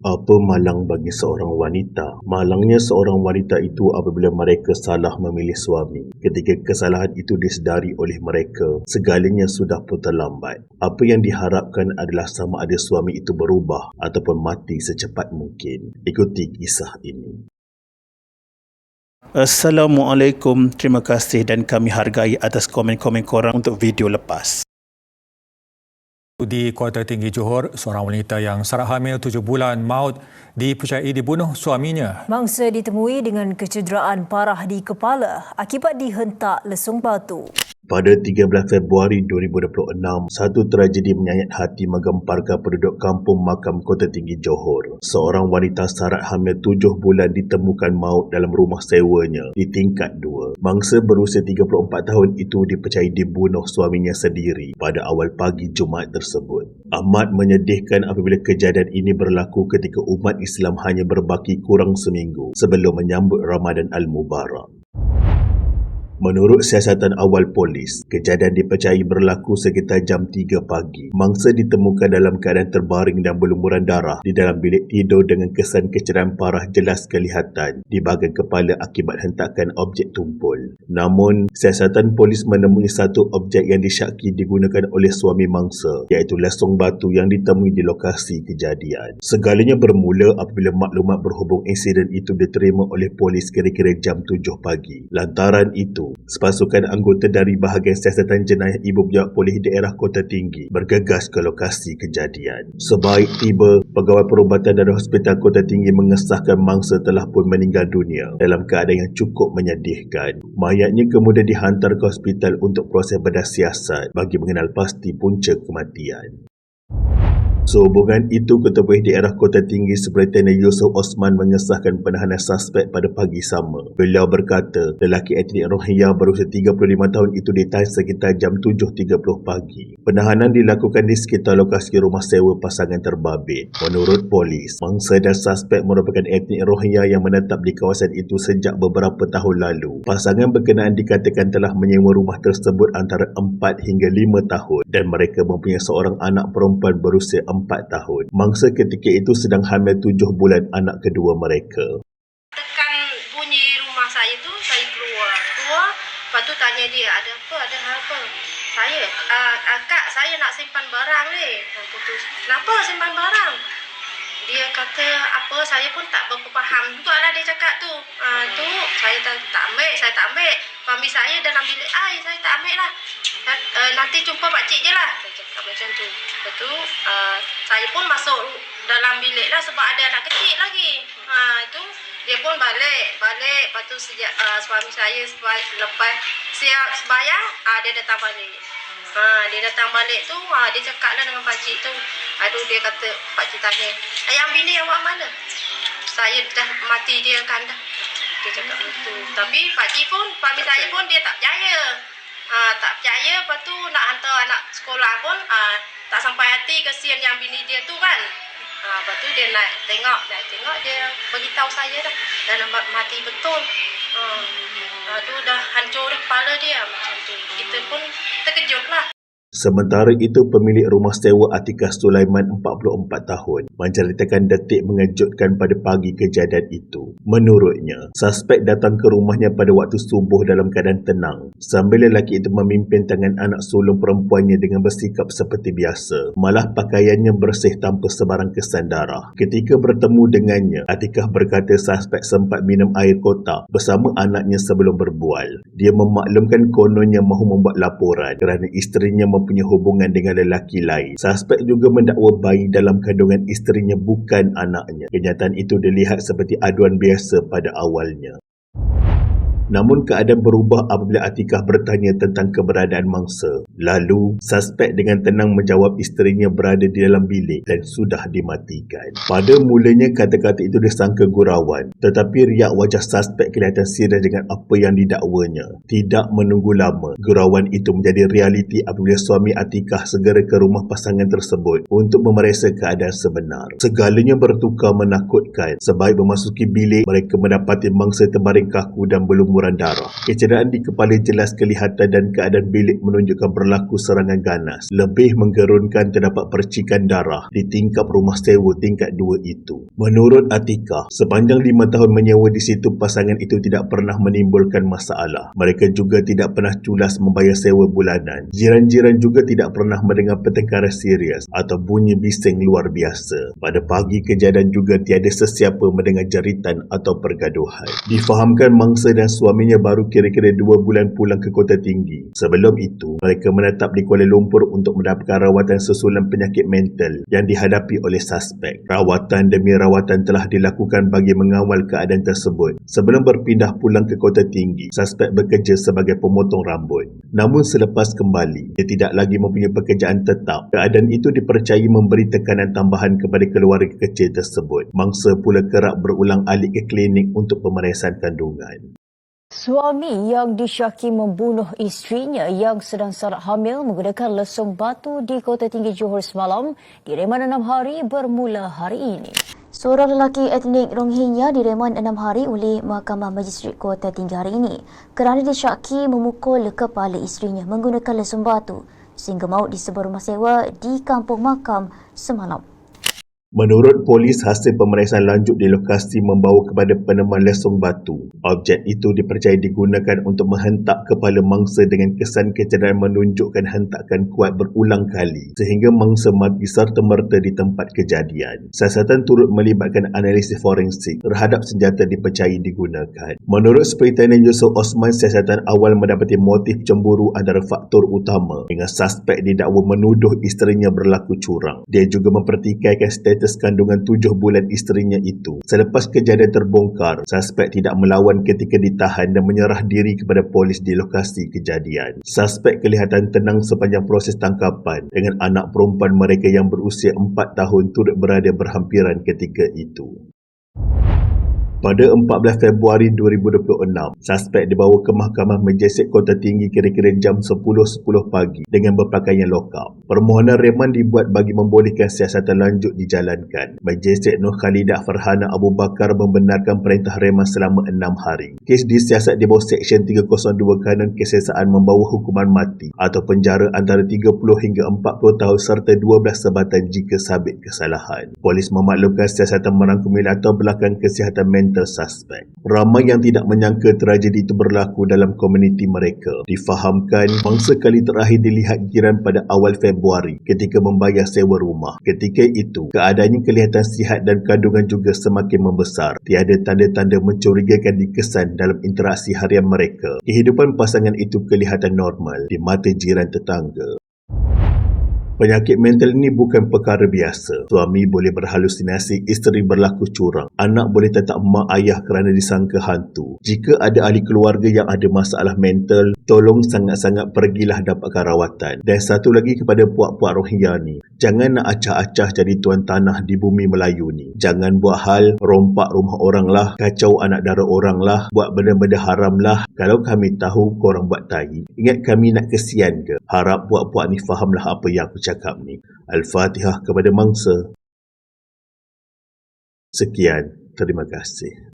Apa malang bagi seorang wanita? Malangnya seorang wanita itu apabila mereka salah memilih suami. Ketika kesalahan itu disedari oleh mereka, segalanya sudah pun terlambat. Apa yang diharapkan adalah sama ada suami itu berubah ataupun mati secepat mungkin. Ikuti kisah ini. Assalamualaikum, terima kasih dan kami hargai atas komen-komen korang untuk video lepas. Di Kota Tinggi Johor, seorang wanita yang sara hamil 7 bulan maut dipercayai dibunuh suaminya. Mangsa ditemui dengan kecederaan parah di kepala akibat dihentak lesung batu. Pada 13 Februari 2026, satu tragedi menyayat hati menggemparkan penduduk kampung Makam Kota Tinggi Johor. Seorang wanita sarat hamil 7 bulan ditemukan maut dalam rumah sewanya di tingkat 2. Mangsa berusia 34 tahun itu dipercayai dibunuh suaminya sendiri pada awal pagi Jumaat tersebut. Amat menyedihkan apabila kejadian ini berlaku ketika umat Islam hanya berbaki kurang seminggu sebelum menyambut Ramadan Al-Mubarak. Menurut siasatan awal polis, kejadian dipercayai berlaku sekitar jam 3 pagi. Mangsa ditemukan dalam keadaan terbaring dan berlumuran darah di dalam bilik tidur dengan kesan kecederaan parah jelas kelihatan di bahagian kepala akibat hentakan objek tumpul. Namun, siasatan polis menemui satu objek yang disyaki digunakan oleh suami mangsa, iaitu lesung batu yang ditemui di lokasi kejadian. Segalanya bermula apabila maklumat berhubung insiden itu diterima oleh polis kira-kira jam 7 pagi. Lantaran itu, sepasukan anggota dari bahagian siasatan jenayah Ibu Pejabat Polis Daerah Kota Tinggi bergegas ke lokasi kejadian. Sebaik tiba, pegawai perubatan dari Hospital Kota Tinggi mengesahkan mangsa telah pun meninggal dunia dalam keadaan yang cukup menyedihkan. Mayatnya kemudian dihantar ke hospital untuk proses bedah siasat bagi mengenal pasti punca kematian. Sehubungan itu, Ketua Polis Daerah Kota Tinggi Superintendent Yusof Osman mengesahkan penahanan suspek pada pagi sama. Beliau berkata, lelaki etnik Rohingya berusia 35 tahun itu ditahan sekitar jam 7.30 pagi. Penahanan dilakukan di sekitar lokasi rumah sewa pasangan terbabit. Menurut polis, mangsa dan suspek merupakan etnik Rohingya yang menetap di kawasan itu sejak beberapa tahun lalu. Pasangan berkenaan dikatakan telah menyewa rumah tersebut antara 4 hingga 5 tahun dan mereka mempunyai seorang anak perempuan berusia 4 tahun. Mangsa ketika itu sedang hamil 7 bulan anak kedua mereka. Tekan bunyi rumah saya tu, saya keluar. Lepas tu tanya dia, ada apa? Saya, Kak, saya nak simpan barang ni. Putus. Kenapa simpan barang? Dia kata, apa, saya pun tak berfaham juga lah dia cakap tu. Tu, saya tak ambil. Suami saya dalam bilik air, saya tak ambil lah. Nanti jumpa pakcik je lah. Saya cakap macam tu. Lepas tu, saya pun masuk dalam bilik lah sebab ada anak kecil lagi. Itu, dia pun balik. Lepas tu suami saya lepas siap sembahyang, dia datang balik. Dia datang balik tu, dia cakap lah dengan pakcik tu. Aduh, dia kata, pakcik tanya, ayam bini awak mana? Saya dah mati dia kan dah. Dia cakap begitu. Tapi pakcik pun, suami saya pun dia tak percaya. Tak percaya, lepas tu nak hantar anak sekolah pun tak sampai hati, kesian yang bini dia tu kan. Lepas tu dia naik tengok dia beritahu saya dah mati betul. Tu dah hancur dah kepala dia macam tu. Kita pun terkejut lah. Sementara itu, pemilik rumah sewa Atikah Sulaiman 44 tahun menceritakan detik mengejutkan pada pagi kejadian itu. Menurutnya, suspek datang ke rumahnya pada waktu subuh dalam keadaan tenang sambil lelaki itu memimpin tangan anak sulung perempuannya dengan bersikap seperti biasa. Malah pakaiannya bersih tanpa sebarang kesan darah. Ketika bertemu dengannya, Atikah berkata suspek sempat minum air kotak bersama anaknya sebelum berbual. Dia memaklumkan kononnya mahu membuat laporan kerana isterinya mempunyai hubungan dengan lelaki lain. Suspek juga mendakwa bayi dalam kandungan isterinya bukan anaknya. Kenyataan itu dilihat seperti aduan biasa pada awalnya. Namun keadaan berubah apabila Atikah bertanya tentang keberadaan mangsa. Lalu, suspek dengan tenang menjawab isterinya berada di dalam bilik dan sudah dimatikan. Pada mulanya kata-kata itu disangka gurauan, tetapi riak wajah suspek kelihatan serius dengan apa yang didakwanya. Tidak menunggu lama, gurauan itu menjadi realiti apabila suami Atikah segera ke rumah pasangan tersebut untuk memeriksa keadaan sebenar. Segalanya bertukar menakutkan. Sebaik memasuki bilik, mereka mendapati mangsa terbaring kaku dan belum guguran darah. Kecederaan di kepala jelas kelihatan dan keadaan bilik menunjukkan berlaku serangan ganas. Lebih menggerunkan terdapat percikan darah di tingkap rumah sewa tingkat 2 itu. Menurut Atika, sepanjang 5 tahun menyewa di situ, pasangan itu tidak pernah menimbulkan masalah. Mereka juga tidak pernah culas membayar sewa bulanan. Jiran-jiran juga tidak pernah mendengar pertengkaran serius atau bunyi bising luar biasa. Pada pagi kejadian juga tiada sesiapa mendengar jeritan atau pergaduhan. Difahamkan mangsa dan suaminya baru kira-kira 2 bulan pulang ke Kota Tinggi. Sebelum itu, mereka menetap di Kuala Lumpur untuk mendapatkan rawatan susulan penyakit mental yang dihadapi oleh suspek. Rawatan demi rawatan telah dilakukan bagi mengawal keadaan tersebut. Sebelum berpindah pulang ke Kota Tinggi, suspek bekerja sebagai pemotong rambut. Namun selepas kembali, dia tidak lagi mempunyai pekerjaan tetap. Keadaan itu dipercayai memberi tekanan tambahan kepada keluarga kecil tersebut. Mangsa pula kerap berulang alik ke klinik untuk pemeriksaan kandungan. Suami yang disyaki membunuh isterinya yang sedang sarat hamil menggunakan lesung batu di Kota Tinggi Johor semalam direman 6 hari bermula hari ini. Seorang lelaki etnik Rohingya direman 6 hari oleh Mahkamah Magistrate Kota Tinggi hari ini kerana disyaki memukul kepala isterinya menggunakan lesung batu sehingga maut di sebuah rumah sewa di Kampung Makam semalam. Menurut polis, hasil pemeriksaan lanjut di lokasi membawa kepada penemuan lesung batu. Objek itu dipercayai digunakan untuk menghentak kepala mangsa dengan kesan kecederaan menunjukkan hentakan kuat berulang kali sehingga mangsa mati serta-merta di tempat kejadian. Siasatan turut melibatkan analisis forensik terhadap senjata dipercayai digunakan. Menurut Superintendent Yusof Osman, siasatan awal mendapati motif cemburu antara faktor utama dengan suspek didakwa menuduh isterinya berlaku curang. Dia juga mempertikaikan status kandungan 7 bulan isterinya itu. Selepas kejadian terbongkar, suspek tidak melawan ketika ditahan dan menyerah diri kepada polis di lokasi kejadian. Suspek kelihatan tenang sepanjang proses tangkapan dengan anak perempuan mereka yang berusia 4 tahun turut berada berhampiran ketika itu. Pada 14 Februari 2026, suspek dibawa ke Mahkamah Magistrate Kota Tinggi kira-kira jam 10.10 pagi dengan berpakaian lokap. Permohonan reman dibuat bagi membolehkan siasatan lanjut dijalankan. Magistrate Nur Khalidah Farhana Abu Bakar membenarkan perintah reman selama 6 hari. Kes disiasat di bawah Seksyen 302 Kanun Kesesaan membawa hukuman mati atau penjara antara 30 hingga 40 tahun serta 12 sebatan jika sabit kesalahan. Polis memaklumkan siasatan merangkumi latar belakang kesihatan mental suspek. Ramai yang tidak menyangka tragedi itu berlaku dalam komuniti mereka. Difahamkan, mangsa kali terakhir dilihat jiran pada awal Februari ketika membayar sewa rumah. Ketika itu, keadaannya kelihatan sihat dan kandungan juga semakin membesar. Tiada tanda-tanda mencurigakan dikesan dalam interaksi harian mereka. Kehidupan pasangan itu kelihatan normal di mata jiran tetangga. Penyakit mental ini bukan perkara biasa. Suami boleh berhalusinasi, isteri berlaku curang. Anak boleh tetap mak ayah kerana disangka hantu. Jika ada ahli keluarga yang ada masalah mental, tolong sangat-sangat pergilah dapatkan rawatan. Dan satu lagi kepada puak-puak Rohingya ni, jangan nak acah-acah jadi tuan tanah di bumi Melayu ni. Jangan buat hal rompak rumah orang lah, kacau anak dara orang lah, buat benda-benda haram lah. Kalau kami tahu korang buat tahi, ingat kami nak kesian ke? Harap puak-puak ni fahamlah apa yang aku cakap ni. Al-Fatihah kepada mangsa. Sekian, terima kasih.